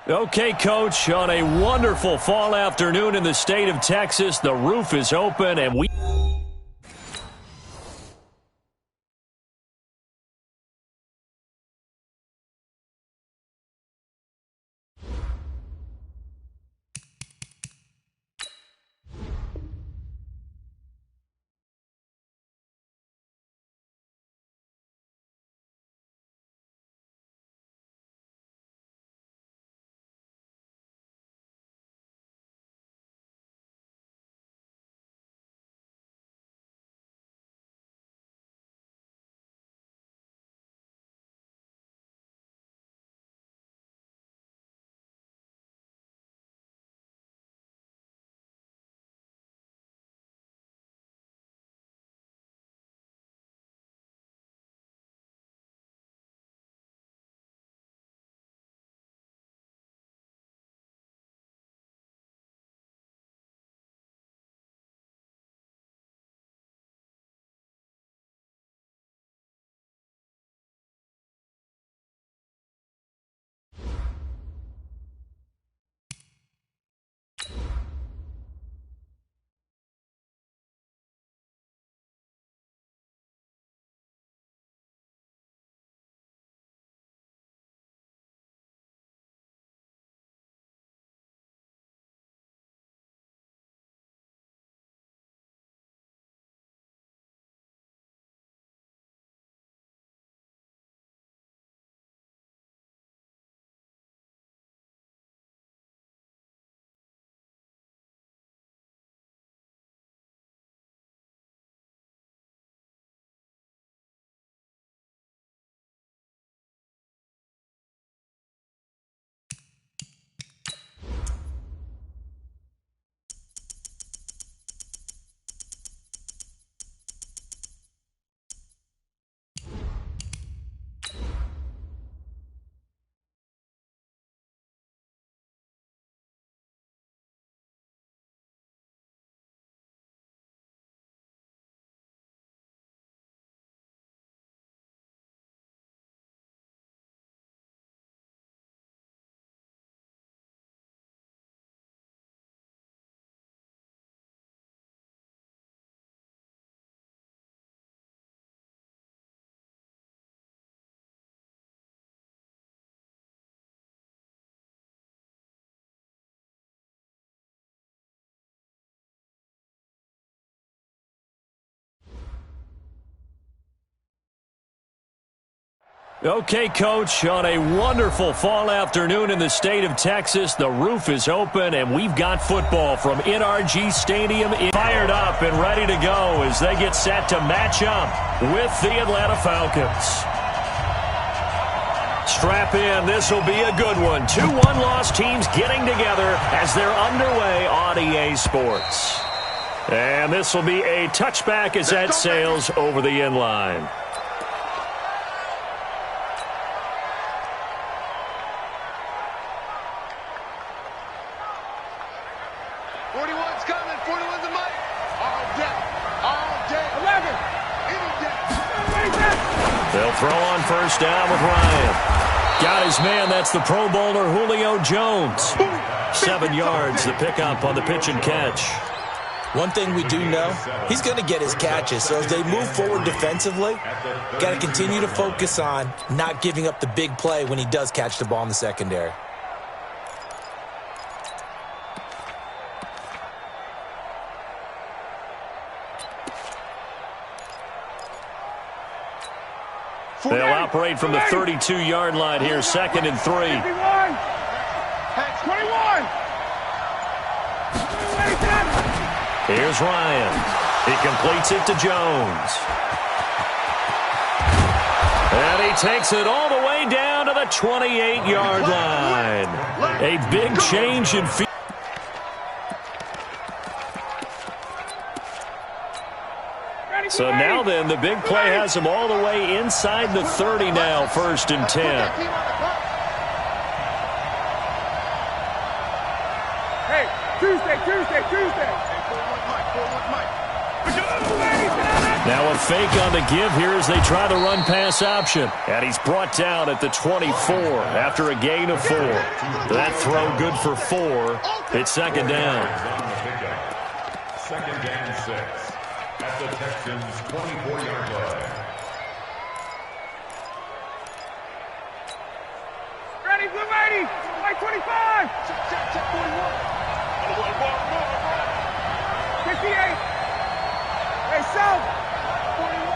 Okay, Coach, on a wonderful fall afternoon in the state of Texas, the roof is open and we... Okay, Coach, on a wonderful fall afternoon in the state of Texas, the roof is open and we've got football from NRG Stadium fired up and ready to go as they get set to match up with the Atlanta Falcons. Strap in, this will be a good one. 2 one-loss teams getting together as they're underway on EA Sports. And this will be a touchback as that sails over the end line. 41's coming. 41's a mic. All day. All day. 11. Any day. They'll throw on first down with Ryan. Got his man. That's the Pro Bowler Julio Jones. 7 yards, the pickup on the pitch and catch. One thing we do know, he's going to get his catches. So as they move forward defensively, got to continue to focus on not giving up the big play when he does catch the ball in the secondary. They'll operate from the 32-yard line here, 2nd and 3. 21. Here's Ryan. He completes it to Jones. And he takes it all the way down to the 28-yard line. A big change in field. So now then, the big play has him all the way inside the 30 now, 1st and 10. Hey, Tuesday. Now a fake on the give here as they try the run-pass option. And he's brought down at the 24 after a gain of 4. That throw good for 4. It's second down. Second and 6 at the Texans' 24-yard line. Ready, blue 80, white 25. Check 41. 58. Hey, South. 41.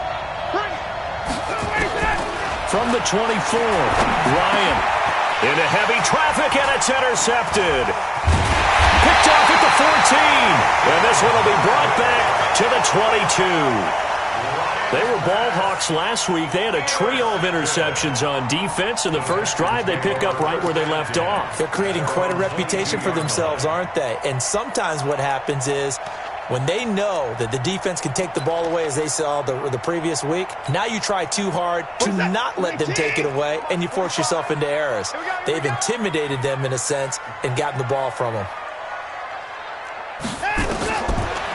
From the 24, Ryan into heavy traffic, and it's intercepted. Picked off at the 14, and this one will be brought back to the 22. They were ball hawks last week. They had a trio of interceptions on defense. In the first drive, they pick up right where they left off. They're creating quite a reputation for themselves, aren't they? And sometimes what happens is when they know that the defense can take the ball away, as they saw the previous week, now you try too hard to not let them take it away, and you force yourself into errors. They've intimidated them in a sense and gotten the ball from them.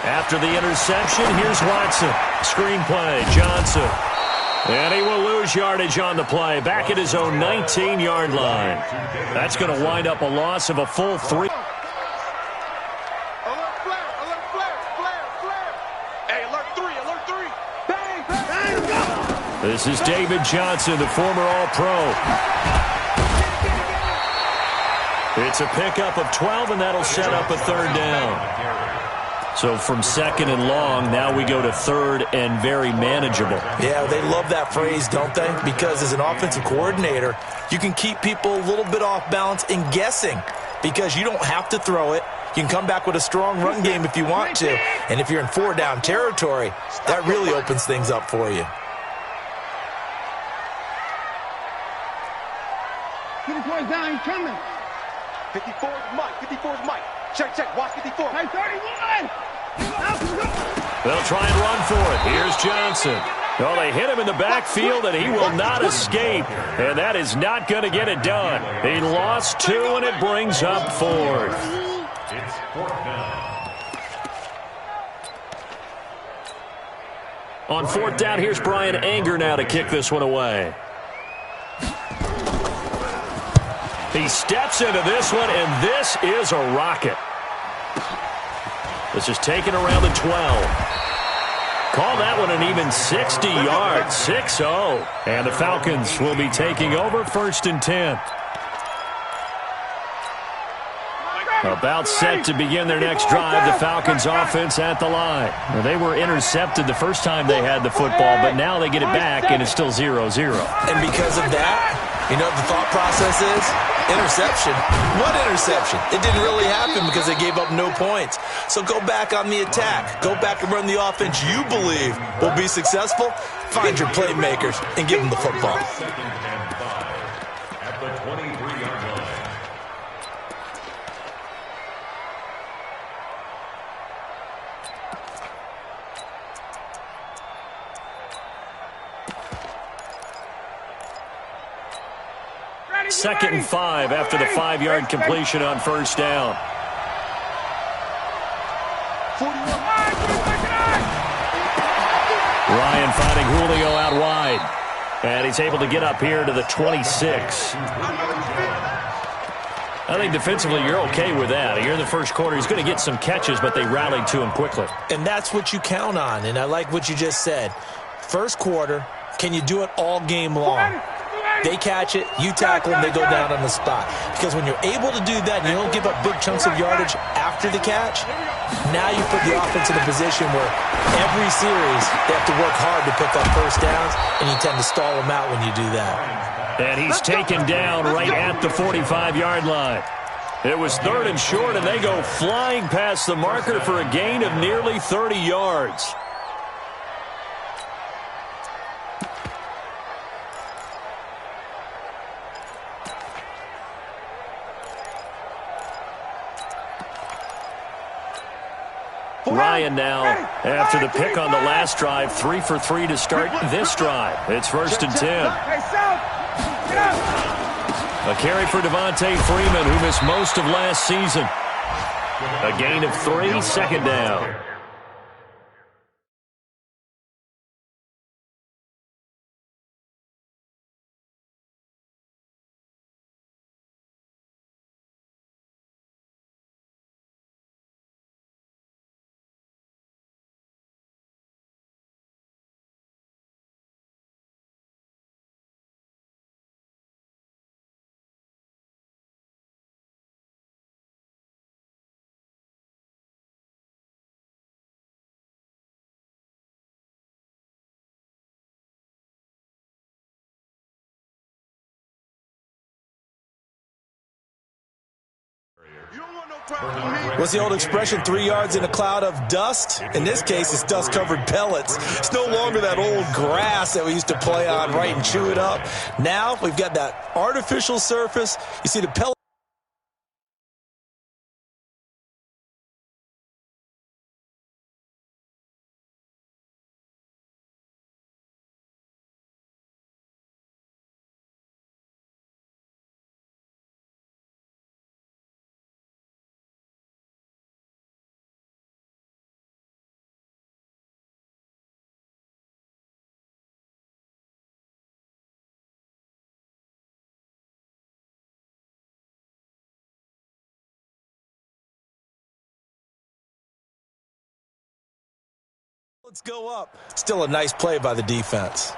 After the interception, here's Watson. Screen play, Johnson. And he will lose yardage on the play, back at his own 19-yard line. That's going to wind up a loss of a full 3. Alert flare, alert flare, flare. Hey, alert 3. Bang, bang, go. This is David Johnson, the former All-Pro. It's a pickup of 12, and that'll set up a third down. So from second and long, now we go to third and very manageable. Yeah, they love that phrase, don't they? Because as an offensive coordinator, you can keep people a little bit off balance and guessing because you don't have to throw it. You can come back with a strong run game if you want to. And if you're in 4-down territory, that really opens things up for you. 54 is down, he's coming. 54 is Mike. Check, watch 54. Hey, 31! They'll try and run for it. Here's Johnson. Well, they hit him in the backfield, and he will not escape. And that is not going to get it done. He lost 2, and it brings up 4th. It's 4th down. On 4th down, here's Brian Anger now to kick this one away. He steps into this one, and this is a rocket. This is taken around the 12. Call that one an even 60 yards, 6-0. And the Falcons will be taking over 1st and 10. About set to begin their next drive, the Falcons offense at the line. Now, they were intercepted the first time they had the football, but now they get it back, and it's still 0-0. And because of that, you know what the thought process is? Interception. What interception? It didn't really happen because they gave up no points. So go back on the attack. Go back and run the offense you believe will be successful. Find your playmakers and give them the football. 2nd and 5 at the 23-yard line. Second and 5 after the 5-yard completion on 1st down. Ryan finding Julio out wide. And he's able to get up here to the 26. I think defensively you're okay with that. Here in the first quarter, he's going to get some catches, but they rallied to him quickly. And that's what you count on, and I like what you just said. First quarter, can you do it all game long? They catch it, you tackle them, they go down on the spot. Because when you're able to do that and you don't give up big chunks of yardage after the catch, now you put the offense in a position where every series they have to work hard to pick up first downs, and you tend to stall them out when you do that. And he's taken down right at the 45-yard line. It was 3rd and short, and they go flying past the marker for a gain of nearly 30 yards. Ryan now, after the pick on the last drive, 3 for 3 to start this drive. It's 1st and 10. A carry for Devontae Freeman, who missed most of last season. A gain of 3, 2nd down. What's the old expression, 3 yards in a cloud of dust? In this case, it's dust-covered pellets. It's no longer that old grass that we used to play on, right, and chew it up. Now we've got that artificial surface. You see the pellets. Let's go up. Still a nice play by the defense.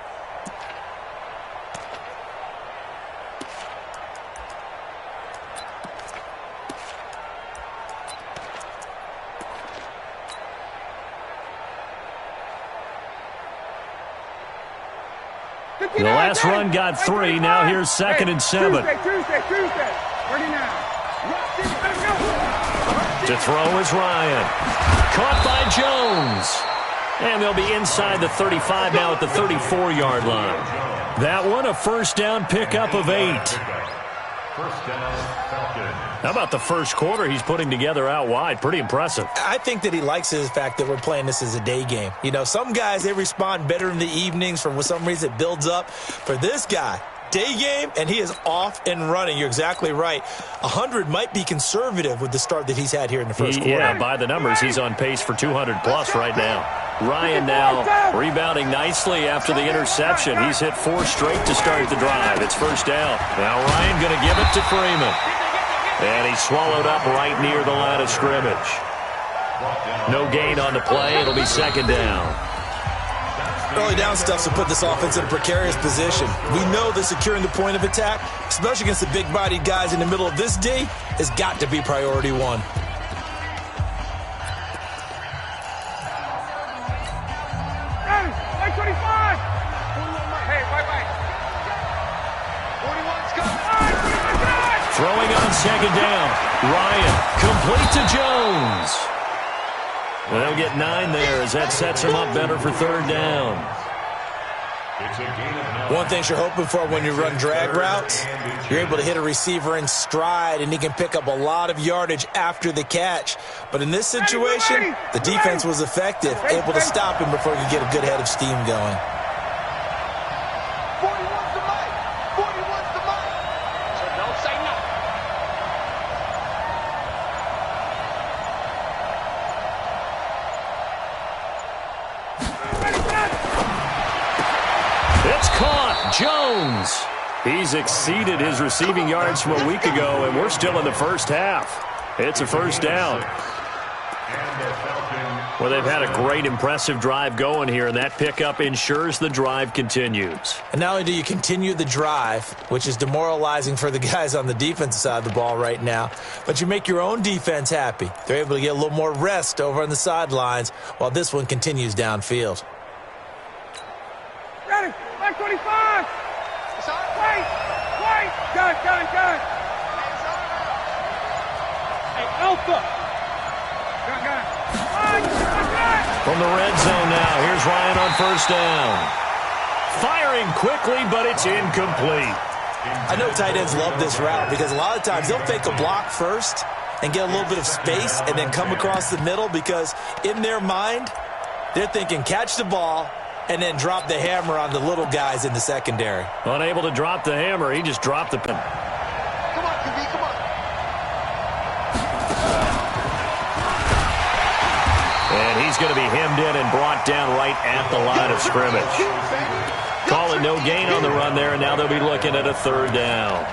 The last run got 3. Now here's 2nd and 7. Tuesday. Ready now. To throw is Ryan. Caught by Jones. And they'll be inside the 35 now at the 34-yard line. That one, a first down pickup of 8. First down, Falcons. How about the first quarter he's putting together out wide? Pretty impressive. I think that he likes the fact that we're playing this as a day game. You know, some guys, they respond better in the evenings. For some reason, it builds up. For this guy, day game, and he is off and running. You're exactly right. 100 might be conservative with the start that he's had here in the first quarter. Yeah, by the numbers, he's on pace for 200-plus right now. Ryan now rebounding nicely after the interception. He's hit 4 straight to start the drive. It's first down. Now Ryan going to give it to Freeman. And he's swallowed up right near the line of scrimmage. No gain on the play. It'll be 2nd down. Early down stuff to put this offense in a precarious position. We know that securing the point of attack, especially against the big-bodied guys in the middle of this D, has got to be priority 1. Throwing on 2nd down. Ryan, complete to Jones. Well, they'll get 9 there as that sets him up better for 3rd down. One thing you're hoping for when you run drag routes, you're able to hit a receiver in stride, and he can pick up a lot of yardage after the catch. But in this situation, the defense was effective, able to stop him before he could get a good head of steam going. Jones. He's exceeded his receiving yards from a week ago, and we're still in the first half. It's a first down. Well, they've had a great, impressive drive going here, and that pickup ensures the drive continues. And not only do you continue the drive, which is demoralizing for the guys on the defensive side of the ball right now, but you make your own defense happy. They're able to get a little more rest over on the sidelines while this one continues downfield. Ready, 25. Wait. Gun. Hey, Alpha. Gun. From the red zone now, here's Ryan on first down. Firing quickly, but it's incomplete. I know tight ends love this route because a lot of times they'll fake a block first and get a little bit of space and then come across the middle because in their mind, they're thinking catch the ball and then drop the hammer on the little guys in the secondary. Unable to drop the hammer, he just dropped the pin. Come on, QB, come on. And he's going to be hemmed in and brought down right at the line of scrimmage. Calling no gain on the run there, and now they'll be looking at a 3rd down.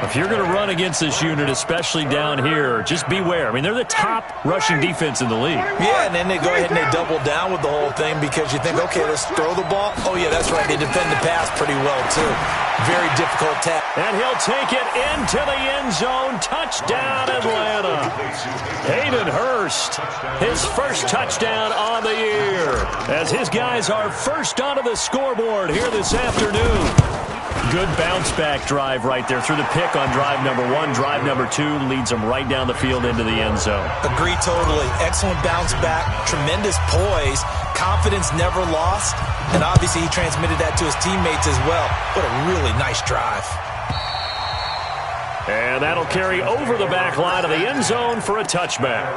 If you're going to run against this unit, especially down here, just beware. I mean, they're the top rushing defense in the league. Yeah, and then they go ahead and they double down with the whole thing because you think, okay, let's throw the ball. Oh, yeah, that's right. They defend the pass pretty well, too. Very difficult task. And he'll take it into the end zone. Touchdown, Atlanta. Hayden Hurst, his first touchdown on the year, as his guys are first onto the scoreboard here this afternoon. Good bounce-back drive right there through the pick on drive number 1. Drive number 2 leads them right down the field into the end zone. Agree totally. Excellent bounce back, tremendous poise, confidence never lost, and obviously he transmitted that to his teammates as well. What a really nice drive. And that'll carry over the back line of the end zone for a touchback.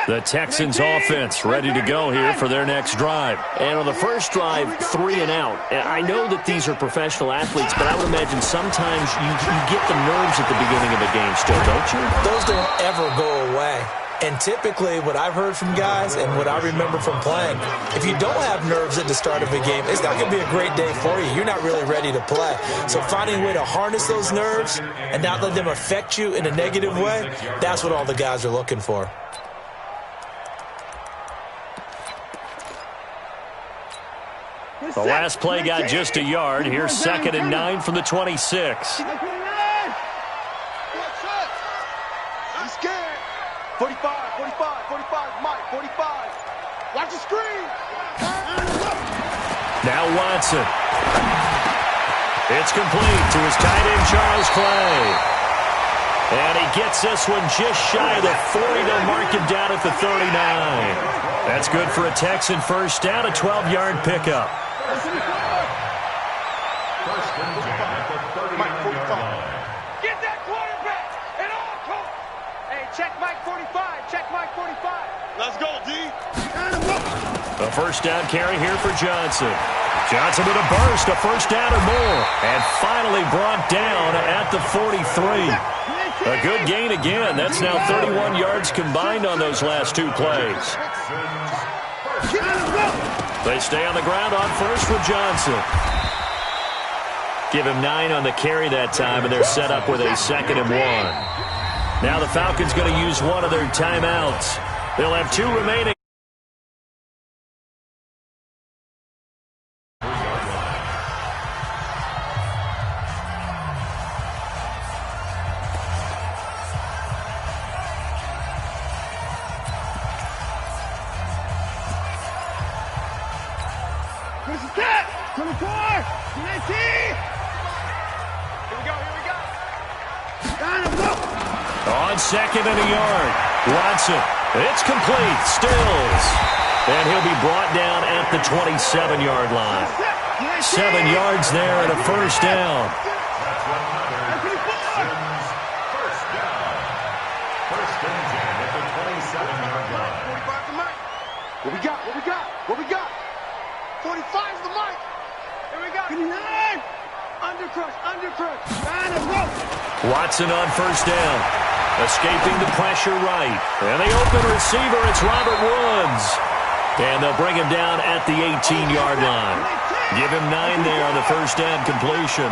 The Texans offense ready to go here for their next drive. And on the first drive, 3 and out. And I know that these are professional athletes, but I would imagine sometimes you get the nerves at the beginning of a game still, don't you? Those don't ever go away. And typically what I've heard from guys and what I remember from playing, if you don't have nerves at the start of a game, it's not going to be a great day for you. You're not really ready to play. So finding a way to harness those nerves and not let them affect you in a negative way, that's what all the guys are looking for. The last play got just a yard. Here's 2nd and 9 from the 26. He's scared. 45, 45, Mike, 45. Watch the screen. Now Watson. It's complete to his tight end, Charles Clay. And he gets this one just shy of the 40. They'll mark him down at the 39. That's good for a Texan first down, a 12-yard pickup. First and 10 at the 39-yard line. Get that quarterback and all coach. Hey, check Mike 45. Check Mike 45. Let's go, D. A first down carry here for Johnson. Johnson with a burst, a first down or more. And finally brought down at the 43. A good gain again. That's now 31 yards combined on those last 2 plays. They stay on the ground on first with Johnson. Give him 9 on the carry that time, and they're set up with a 2nd and 1. Now the Falcons going to use one of their timeouts. They'll have 2 remaining. On 2nd and a yard. Watson. It's complete. Stills. And he'll be brought down at the 27-yard line. 7 yards there and a first down. That's another Texans first down. First and 10 at the 27-yard line. 45 to Mike. What we got? What we got? What we got? 45 to Mike. Here we go. 59. Undercrush. Undercrush. Watson on first down. Escaping the pressure right. And the open receiver, it's Robert Woods. And they'll bring him down at the 18-yard line. Give him 9 there on the first down completion.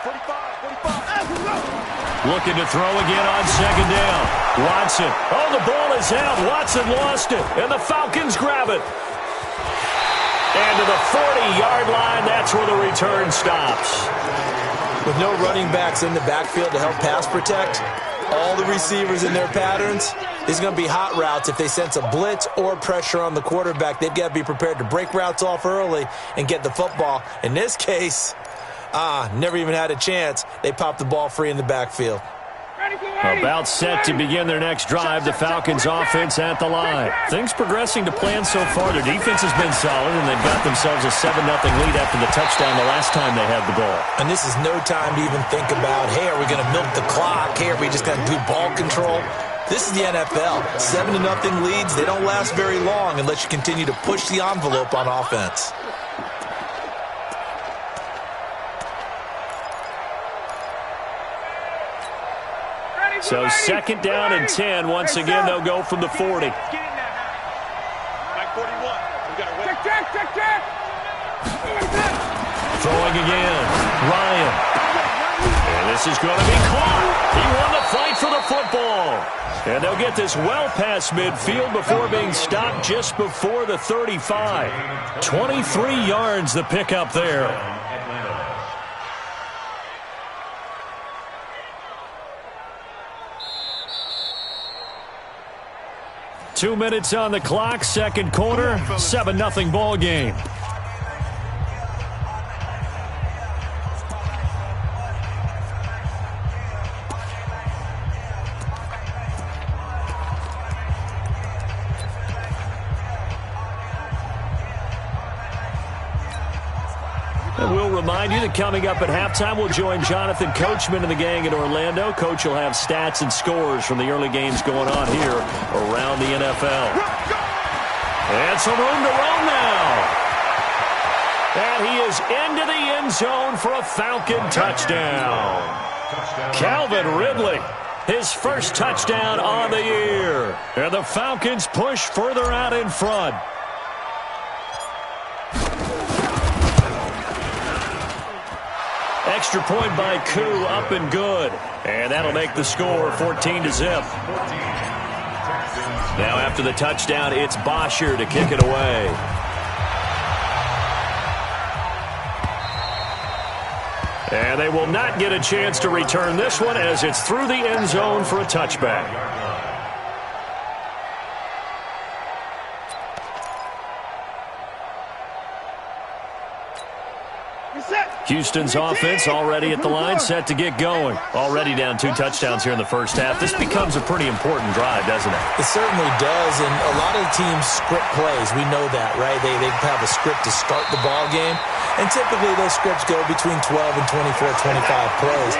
45. Looking to throw again on 2nd down. Watson. Oh, the ball is out. Watson lost it. And the Falcons grab it. And to the 40-yard line, that's where the return stops. With no running backs in the backfield to help pass protect, all the receivers in their patterns, there's going to be hot routes. If they sense a blitz or pressure on the quarterback, they've got to be prepared to break routes off early and get the football. In this case, never even had a chance. They popped the ball free in the backfield. About set to begin their next drive, the Falcons offense at the line. Things progressing to plan so far. Their defense has been solid, and they've got themselves a 7-0 lead after the touchdown the last time they had the ball. And this is no time to even think about, hey, are we going to milk the clock? Hey, are we just going to do ball control? This is the NFL. 7-0 leads, they don't last very long unless you continue to push the envelope on offense. So 2nd down and 10. Once again, they'll go from the 40. Mike 41. We got to win. Check. Throwing again. Ryan. And This is going to be caught. He won the fight for the football. And they'll get this well past midfield before being stopped just before the 35. 23 yards the pickup there. 2 minutes on the clock, second quarter, 7-0 ball game. And we'll remind you that coming up at halftime, we'll join Jonathan Coachman and the gang in Orlando. Coach will have stats and scores from the early games going on here around the NFL. And some room to roam now. And he is into the end zone for a Falcon touchdown. Calvin Ridley, his first touchdown on the year. And the Falcons push further out in front. Extra point by Koo, up and good. And that'll make the score 14-0. Now after the touchdown, it's Bosher to kick it away. And they will not get a chance to return this one as it's through the end zone for a touchback. Houston's offense already at the line, set to get going. Already down 2 touchdowns here in the first half. This becomes a pretty important drive, doesn't it? It certainly does, and a lot of the teams script plays. We know that, right? They have a script to start the ball game, and typically those scripts go between 12 and 24, 25 plays.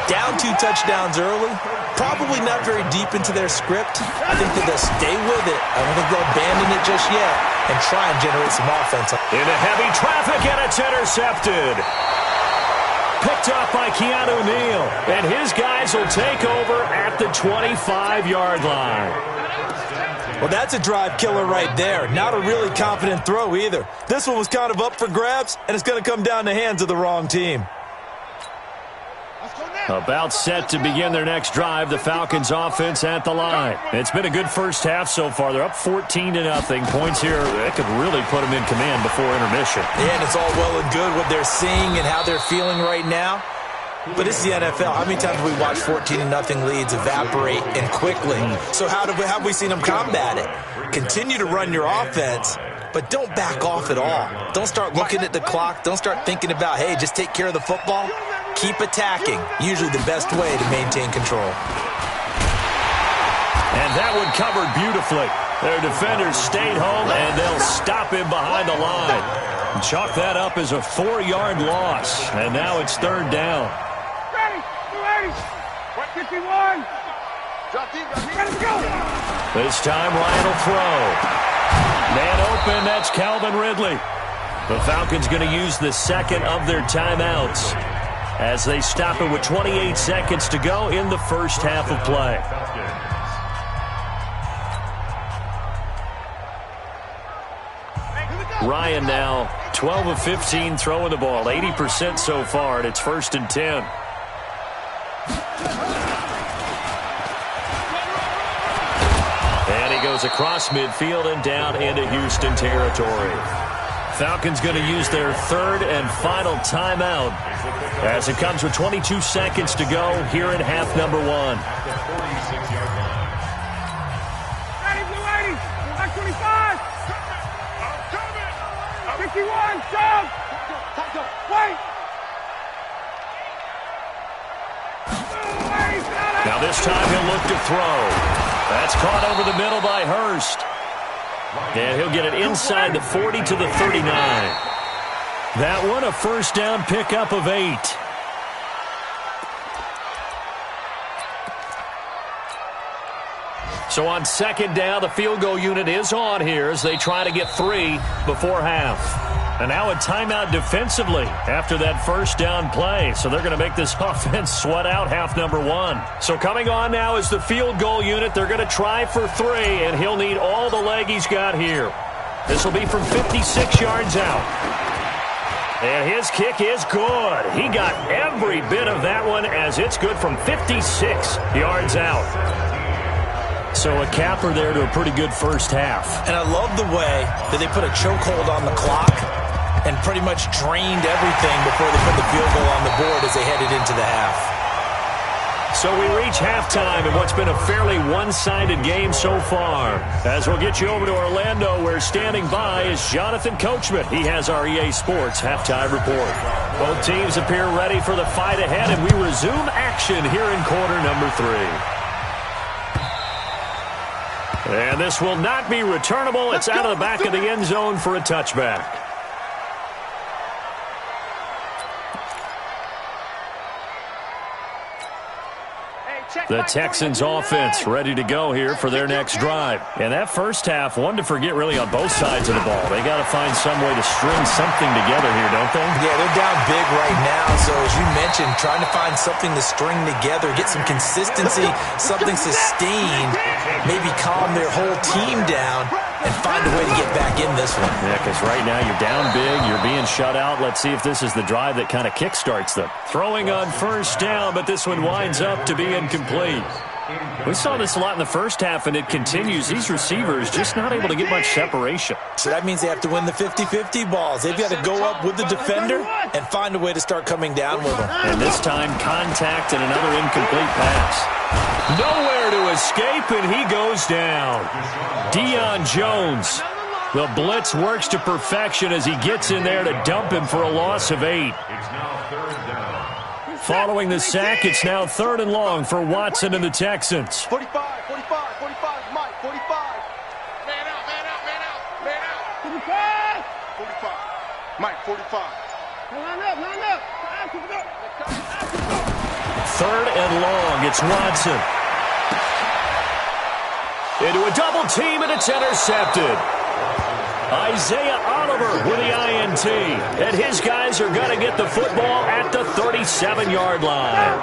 Down 2 touchdowns early, probably not very deep into their script. I think that they'll stay with it. I don't think they'll abandon it just yet and try and generate some offense. Into heavy traffic, and it's intercepted. Picked up by Keanu Neal, and his guys will take over at the 25-yard line. Well, that's a drive killer right there. Not a really confident throw either. This one was kind of up for grabs, and it's going to come down the hands of the wrong team. About set to begin their next drive, the Falcons offense at the line. It's been a good first half so far. They're up 14-0. Points here that could really put them in command before intermission. Yeah, and it's all well and good what they're seeing and how they're feeling right now. But it's the NFL. How many times have we watched 14-0 leads evaporate and quickly? So how have we seen them combat it? Continue to run your offense, but don't back off at all. Don't start looking at the clock. Don't start thinking about, hey, just take care of the football. Keep attacking. Usually the best way to maintain control. And that one covered beautifully. Their defenders stayed home, and they'll stop him behind the line. Chalk that up as a 4-yard loss. And now it's third down. Ready. 51. Let's go. This time Ryan will throw. Man open, that's Calvin Ridley. The Falcons going to use the second of their timeouts as they stop it with 28 seconds to go in the first half of play. Ryan now 12 of 15 throwing the ball, 80% so far, and it's 1st and 10. And he goes across midfield and down into Houston territory. Falcons going to use their third and final timeout as it comes with 22 seconds to go here in half number 1. Ready, blue 80. Back 25. 51. Jump. Wait. Now this time he'll look to throw. That's caught over the middle by Hurst. And he'll get it inside the 40 to the 39. That one, a first down pickup of 8. So on second down, the field goal unit is on here as they try to get 3 before half. And now a timeout defensively after that first down play. So they're going to make this offense sweat out half number 1. So coming on now is the field goal unit. They're going to try for 3, and he'll need all the leg he's got here. This will be from 56 yards out. And his kick is good. He got every bit of that one as it's good from 56 yards out. So a capper there to a pretty good first half. And I love the way that they put a chokehold on the clock and pretty much drained everything before they put the field goal on the board as they headed into the half. So we reach halftime in what's been a fairly one-sided game so far. As we'll get you over to Orlando, where standing by is Jonathan Coachman. He has our EA Sports halftime report. Both teams appear ready for the fight ahead, and we resume action here in quarter number 3. And this will not be returnable. It's out of the back of the end zone for a touchback. The Texans offense ready to go here for their next drive. And that first half, one to forget really on both sides of the ball. They got to find some way to string something together here, don't they? Yeah, they're down big right now. So as you mentioned, trying to find something to string together, get some consistency, something sustained, maybe calm their whole team down and find a way to get back in this one. Yeah, because right now you're down big, you're being shut out. Let's see if this is the drive that kind of kickstarts them. Throwing on first down, but this one winds up to be incomplete. We saw this a lot in the first half, and it continues. These receivers just not able to get much separation. So that means they have to win the 50-50 balls. They've got to go up with the defender and find a way to start coming down with them. And this time, contact and another incomplete pass. Nowhere to escape, and he goes down. Deion Jones. The blitz works to perfection as he gets in there to dump him for a loss of 8. Following the sack, it's now 3rd and long for Watson and the Texans. 45, 45, 45, Mike, 45. Man out, man out, man out, man out. 45. 45. Mike, 45. Line up, line up. 3rd and long, it's Watson. Into a double team, and it's intercepted. Isaiah Oliver with the INT. And his guys are going to get the football at the 37-yard line.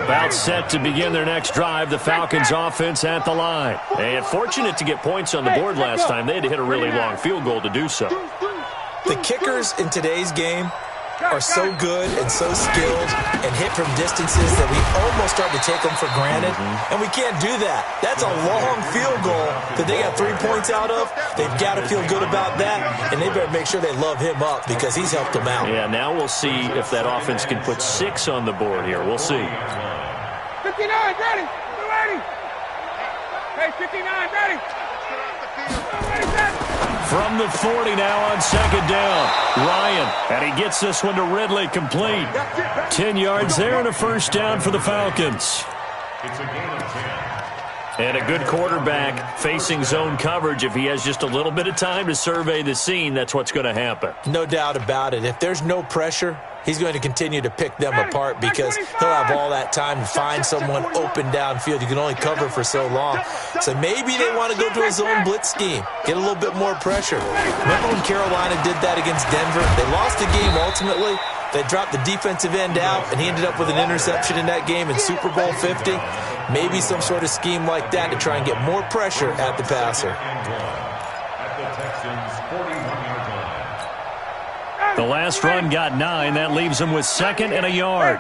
About set to begin their next drive, the Falcons offense at the line. And fortunate to get points on the board last time. They had to hit a really long field goal to do so. The kickers in today's game are so good and so skilled and hit from distances that we almost start to take them for granted, and we can't do that. That's a long field goal that they got 3 points out of. They've got to feel good about that, and they better make sure they love him up because he's helped them out. Yeah, now we'll see if that offense can put 6 on the board here. We'll see. 59, ready, ready. Hey, 59, ready. From the 40 now on 2nd down. Ryan, and he gets this one to Ridley complete. 10 yards there and a first down for the Falcons. It's a gain of 10. And a good quarterback facing zone coverage. If he has just a little bit of time to survey the scene, that's what's going to happen. No doubt about it. If there's no pressure, he's going to continue to pick them apart because he'll have all that time to find someone open downfield. You can only cover for so long. So maybe they want to go to a zone blitz scheme, get a little bit more pressure. Remember when Carolina did that against Denver? They lost the game ultimately. They dropped the defensive end out, and he ended up with an interception in that game in Super Bowl 50. Maybe some sort of scheme like that to try and get more pressure at the passer. At the Texans' 41-yard line. The last run got 9. That leaves him with 2nd and a yard.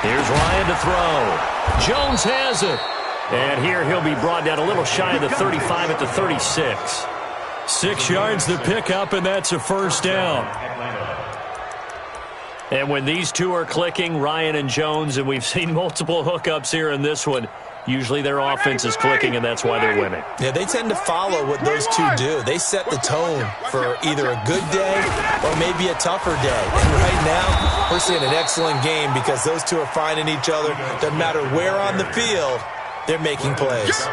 Here's Ryan to throw. Jones has it. And here he'll be brought down a little shy of the 35 at the 36. 6 yards the pickup, and that's a first down. And when these two are clicking, Ryan and Jones, and we've seen multiple hookups here in this one, usually their offense is clicking, and that's why they're winning. Yeah, they tend to follow what those two do. They set the tone for either a good day or maybe a tougher day. And right now, we're seeing an excellent game because those two are finding each other. Doesn't matter where on the field, they're making plays.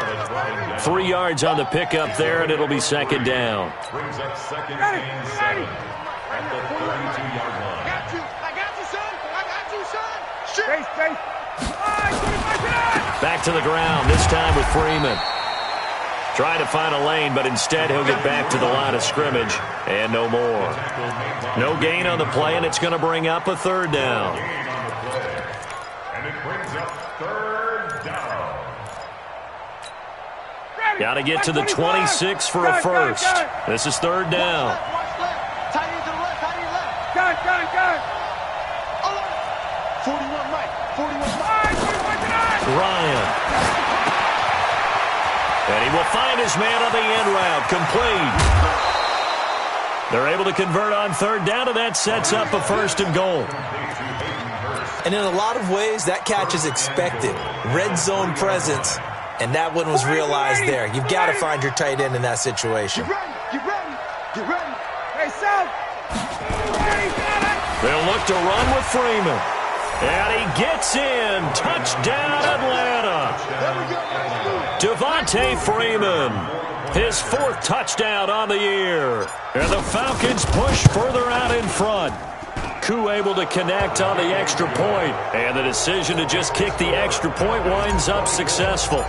3 yards on the pickup there, and it'll be 2nd down. Brings up 2nd and 7 at the 32-yard line. Back to the ground, this time with Freeman. Trying to find a lane, but instead he'll get back to the line of scrimmage, and no more. No gain on the play, and it's going to bring up a 3rd down. And it brings up 3rd down. Got to get to the 26 for a first. This is third down. Tight end to the left, tight end left. Gun. 41 Mike, 41 Mike. Ryan. And he will find his man on the end route. Complete. They're able to convert on third down, and that sets up a first and goal. And in a lot of ways, that catch is expected. Red zone presence, and that one was realized there. You've got to find your tight end in that situation. Get ready. Hey, South. They'll look to run with Freeman. And he gets in. Touchdown, Atlanta. Devontae Freeman. His fourth touchdown on the year. And the Falcons push further out in front. Koo able to connect on the extra point. And the decision to just kick the extra point winds up successful.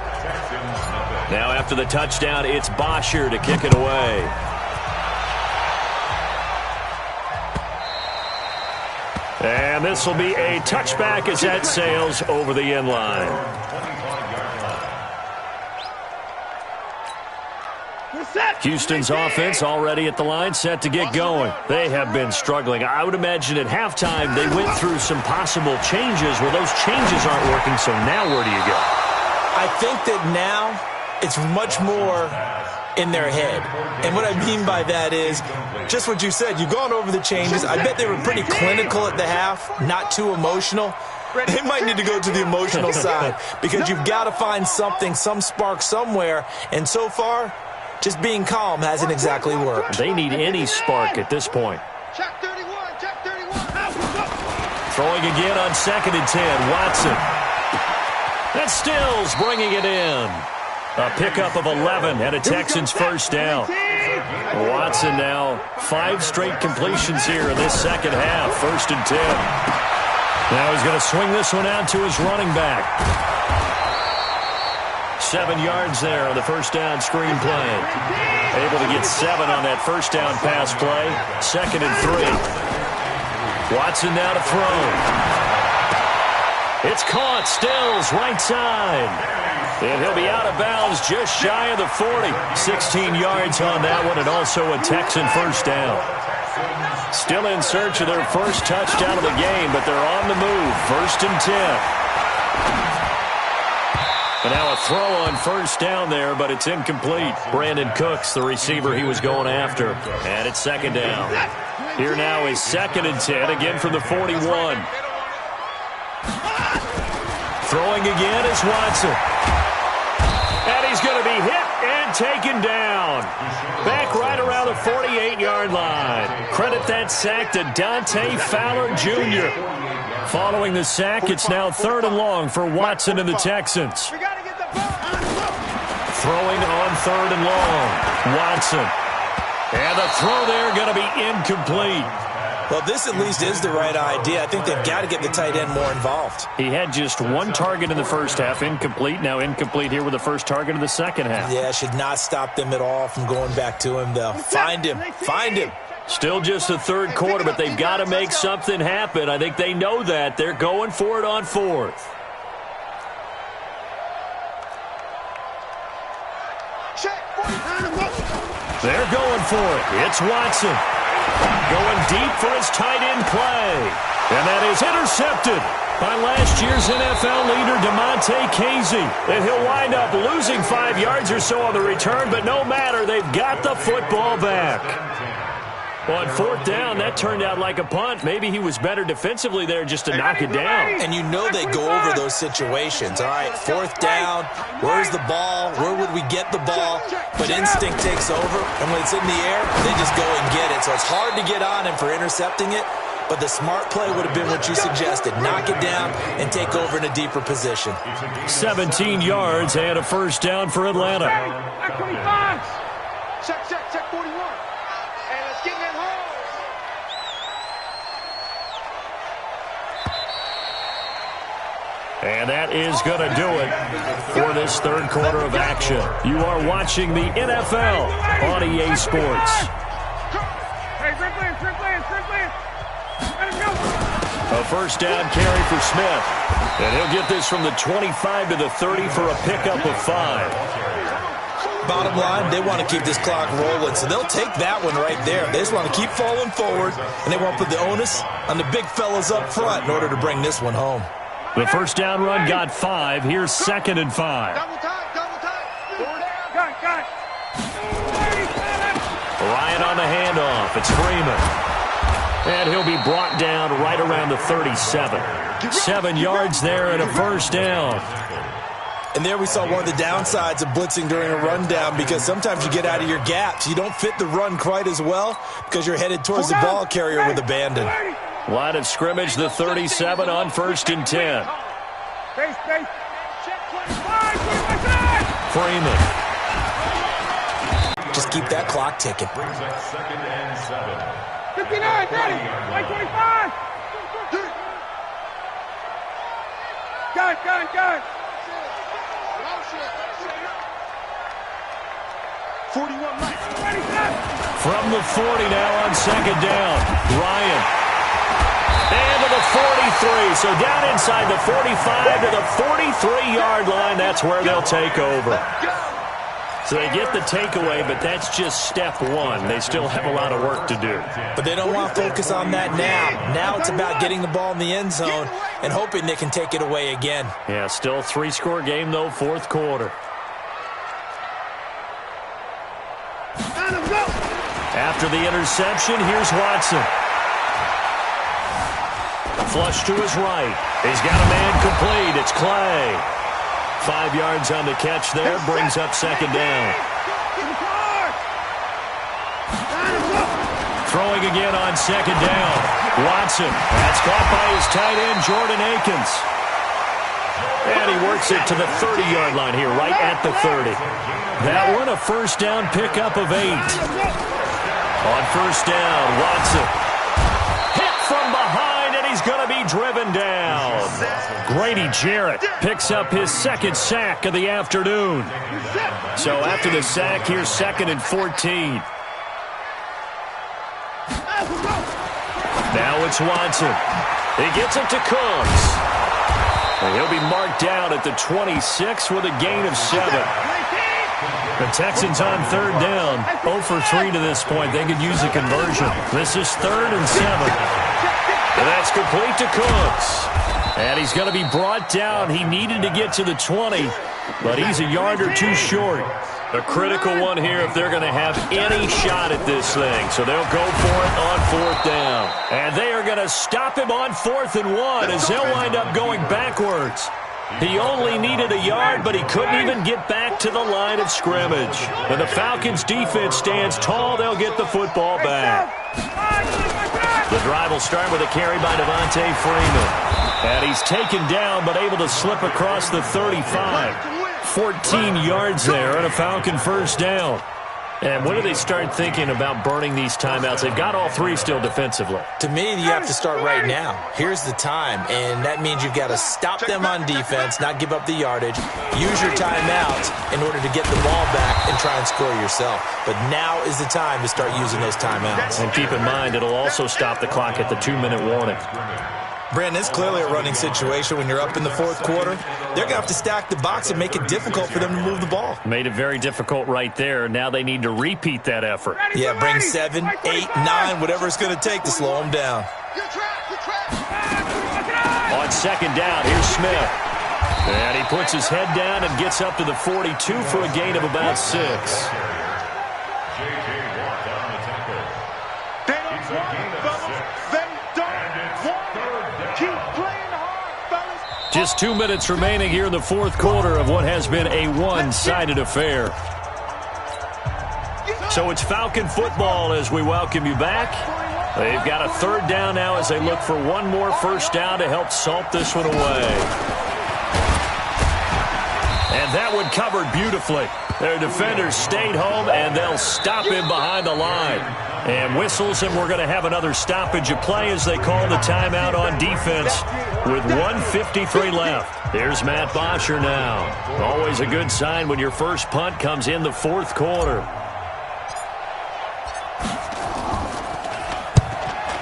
Now after the touchdown, it's Bosher to kick it away. And this will be a touchback as that sails over the end line. Houston's offense already at the line, set to get going. They have been struggling. I would imagine at halftime they went through some possible changes. Well, those changes aren't working, so now where do you go? I think that now it's much more in their head. And what I mean by that is just what you said. You've gone over the changes. I bet they were pretty clinical at the half, not too emotional. They might need to go to the emotional side because you've got to find something, some spark somewhere. And so far, just being calm hasn't exactly worked. They need any spark at this point. Check 31. Throwing again on 2nd and 10. Watson. That's Stills bringing it in. A pickup of 11 and a Texans first down. Watson now 5 straight completions here in this second half. 1st and 10. Now he's going to swing this one out to his running back. 7 yards there on the first down screen play. Able to get 7 on that first down pass play. 2nd and 3. Watson now to throw. It's caught. Stills right side. And he'll be out of bounds just shy of the 40. 16 yards on that one, and also a Texan first down. Still in search of their first touchdown of the game, but they're on the move. 1st and 10. And now a throw on first down there, but it's incomplete. Brandon Cooks, the receiver he was going after. And it's 2nd down. Here now is 2nd and 10, again from the 41. Throwing again is Watson. And he's going to be hit and taken down. Back right around the 48-yard line. Credit that sack to Dante Fowler Jr. Following the sack, it's now 3rd and long for Watson and the Texans. Throwing on 3rd and long. Watson. And the throw there going to be incomplete. Well, this at least is the right idea. I think they've got to get the tight end more involved. He had just 1 target in the first half, incomplete. Now incomplete here with the first target of the second half. Yeah, should not stop them at all from going back to him, though. Find him. Still just the 3rd quarter, but they've got to make something happen. I think they know that. They're going for it on 4th. They're going for it. It's Watson. Going deep for his tight end play. And that is intercepted by last year's NFL leader, DeMonte Casey. And he'll wind up losing 5 yards or so on the return, but no matter, they've got the football back. On 4th down, that turned out like a punt. Maybe he was better defensively there just to knock it down. And you know they go over those situations. All right, 4th down, where's the ball? Where would we get the ball? But instinct takes over, and when it's in the air, they just go and get it. So it's hard to get on him for intercepting it, but the smart play would have been what you suggested. Knock it down and take over in a deeper position. 17 yards and a first down for Atlanta. Check 41. And let's get that home. And that is going to do it for this 3rd quarter of action. You are watching the NFL on EA Sports. A first down carry for Smith. And he'll get this from the 25 to the 30 for a pickup of 5. Bottom line, they want to keep this clock rolling, so they'll take that one right there. They just want to keep falling forward, and they want to put the onus on the big fellas up front in order to bring this one home. The first down run got 5. Here's 2nd and 5. Double time, double time. Got it. Ryan on the handoff. It's Freeman. And he'll be brought down right around the 37. 7 yards there and a first down. And there we saw one of the downsides of blitzing during a rundown, because sometimes you get out of your gaps. You don't fit the run quite as well because you're headed towards the ball carrier with abandon. Line of scrimmage, the 37 on 1st and 10. Freeman. Just keep that clock ticking. Brings up 2nd and 7. 59, 30, 125. Gun. 41, Mike. From the 40 now on 2nd down. Ryan. And to the 43. So down inside the 45 to the 43-yard line. That's where they'll take over. So they get the takeaway, but that's just step 1. They still have a lot of work to do. But they don't want to focus on that now. Now it's about getting the ball in the end zone and hoping they can take it away again. Yeah, still a 3-score game, though, 4th quarter. After the interception, here's Watson. Flush to his right. He's got a man complete. It's Clay. 5 yards on the catch there. Brings up 2nd down. Throwing again on 2nd down. Watson. That's caught by his tight end, Jordan Akins. And he works it to the 30-yard line here, right at the 30. That one a first down pickup of 8. On 1st down, Watson. Hit from behind, and he's going to be driven down. Grady Jarrett picks up his 2nd sack of the afternoon. So after the sack, here's 2nd and 14. Now it's Watson. He gets it to Cooks. And he'll be marked down at the 26 with a gain of 7. The Texans on 3rd down. 0 for 3 to this point. They could use a conversion. This is 3rd and 7. And that's complete to Cooks. And he's going to be brought down. He needed to get to the 20, but he's a yard or 2 short. A critical one here if they're going to have any shot at this thing. So they'll go for it on 4th down. And they are going to stop him on 4th and 1 as they'll wind up going backwards. He only needed a yard, but he couldn't even get back to the line of scrimmage. And the Falcons' defense stands tall. They'll get the football back. The drive will start with a carry by Devontae Freeman. And he's taken down, but able to slip across the 35. 14 yards there on a Falcon first down. And when do they start thinking about burning these timeouts? They've got all 3 still defensively. To me, you have to start right now. Here's the time, and that means you've got to stop them on defense, not give up the yardage, use your timeouts in order to get the ball back and try and score yourself. But now is the time to start using those timeouts. And keep in mind, it'll also stop the clock at the 2-minute warning. Brandon, it's clearly a running situation when you're up in the 4th quarter. They're going to have to stack the box and make it difficult for them to move the ball. Made it very difficult right there. Now they need to repeat that effort. Yeah, bring 7, 8, 9, whatever it's going to take to slow them down. On 2nd down, here's Smith. And he puts his head down and gets up to the 42 for a gain of about 6. Just 2 minutes remaining here in the 4th quarter of what has been a one-sided affair. So it's Falcon football as we welcome you back. They've got a 3rd down now as they look for one more first down to help salt this one away. And that one covered beautifully. Their defenders stayed home, and they'll stop him behind the line. And whistles, and we're going to have another stoppage of play as they call the timeout on defense with 1:53 left. Here's Matt Bosher now. Always a good sign when your first punt comes in the 4th quarter.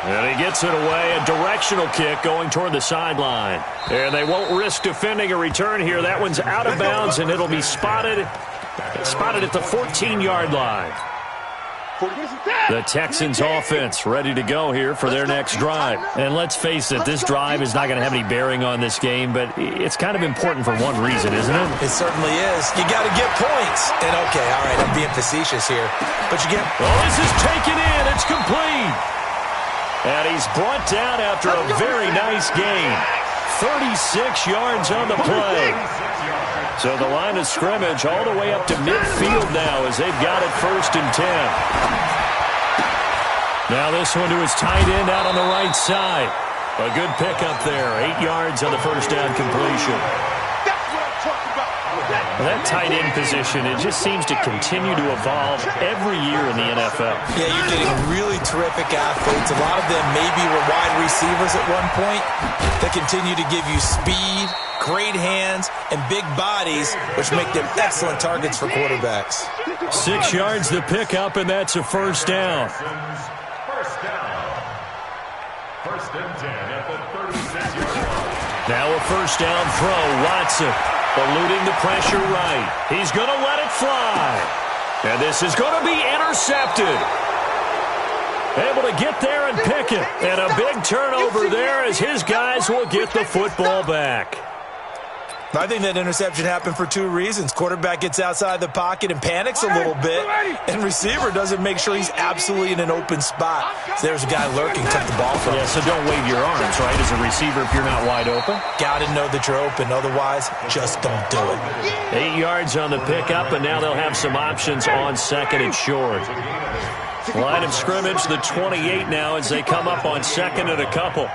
And he gets it away, a directional kick going toward the sideline. And they won't risk defending a return here. That one's out of bounds, and it'll be spotted Spotted at the 14-yard line. The Texans offense ready to go here for their next drive. And let's face it, this drive is not going to have any bearing on this game, but it's kind of important for one reason, isn't it? It certainly is. You got to get points. And okay, all right, I'm being facetious here, but you get... Oh, this is taken in. It's complete. And he's brought down after a very nice gain. 36 yards on the play. So the line of scrimmage all the way up to midfield now as they've got it 1st and 10. Now this one to his tight end out on the right side. A good pickup there. 8 yards on the first down completion. Well, that tight end position, it just seems to continue to evolve every year in the NFL. Yeah, you're getting really terrific athletes. A lot of them maybe were wide receivers at one point that continue to give you speed, great hands, and big bodies, which make them excellent targets for quarterbacks. 6 yards the pickup, and that's a first down. First down. 1st and 10 at the 36-yard line. Now a first down throw. Watson eluding the pressure right. He's going to let it fly. And this is going to be intercepted. Able to get there and pick it. And a big turnover there as his guys will get the football back. I think that interception happened for 2 reasons. Quarterback gets outside the pocket and panics a little bit, and receiver doesn't make sure he's absolutely in an open spot. So there's a guy lurking, took the ball from him. Yeah, so don't wave your arms, right, as a receiver if you're not wide open. Got to know that you're open. Otherwise, just don't do it. 8 yards on the pickup, and now they'll have some options on 2nd and short. Line of scrimmage, the 28 now as they come up on 2nd and a couple.